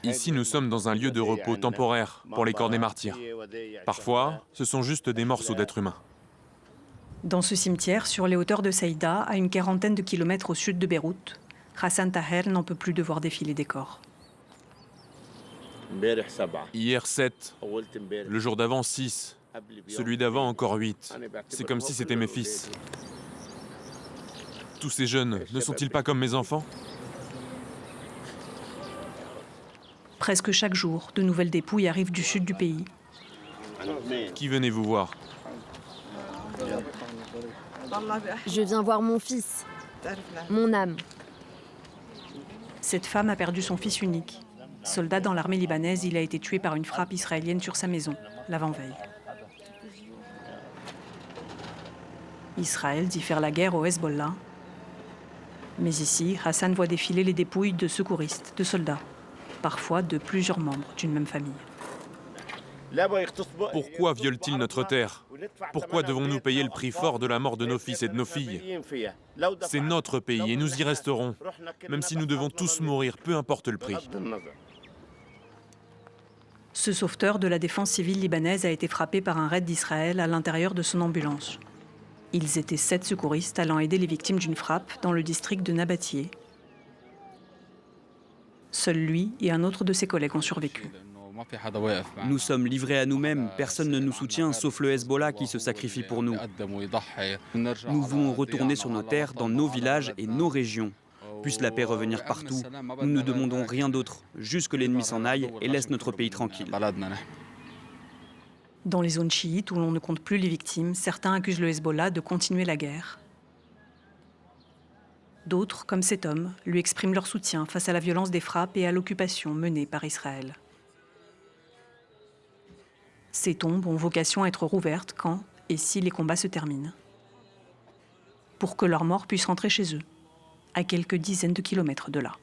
Ici, nous sommes dans un lieu de repos temporaire pour les corps des martyrs. Parfois, ce sont juste des morceaux d'êtres humains. Dans ce cimetière, sur les hauteurs de Saïda, à une quarantaine de kilomètres au sud de Beyrouth, Hassan Taher n'en peut plus de voir défiler des corps. Hier 7, le jour d'avant 6, celui d'avant encore 8. C'est comme si c'était mes fils. Tous ces jeunes ne sont-ils pas comme mes enfants? Presque chaque jour, de nouvelles dépouilles arrivent du sud du pays. Qui venez-vous voir? Je viens voir mon fils, mon âme. Cette femme a perdu son fils unique. Soldat dans l'armée libanaise, il a été tué par une frappe israélienne sur sa maison, l'avant-veille. Israël dit faire la guerre au Hezbollah. Mais ici, Hassan voit défiler les dépouilles de secouristes, de soldats, parfois de plusieurs membres d'une même famille. Pourquoi violent-ils notre terre? Pourquoi devons-nous payer le prix fort de la mort de nos fils et de nos filles? C'est notre pays et nous y resterons, même si nous devons tous mourir, peu importe le prix. Ce sauveteur de la défense civile libanaise a été frappé par un raid d'Israël à l'intérieur de son ambulance. Ils étaient 7 secouristes allant aider les victimes d'une frappe dans le district de Nabatieh. Seul lui et un autre de ses collègues ont survécu. Nous sommes livrés à nous-mêmes, personne ne nous soutient sauf le Hezbollah qui se sacrifie pour nous. Nous voulons retourner sur nos terres, dans nos villages et nos régions. Puisse la paix revenir partout. Nous ne demandons rien d'autre, juste que l'ennemi s'en aille et laisse notre pays tranquille. Dans les zones chiites où l'on ne compte plus les victimes, certains accusent le Hezbollah de continuer la guerre. D'autres, comme cet homme, lui expriment leur soutien face à la violence des frappes et à l'occupation menée par Israël. Ces tombes ont vocation à être rouvertes quand et si les combats se terminent, pour que leurs morts puissent rentrer chez eux, à quelques dizaines de kilomètres de là.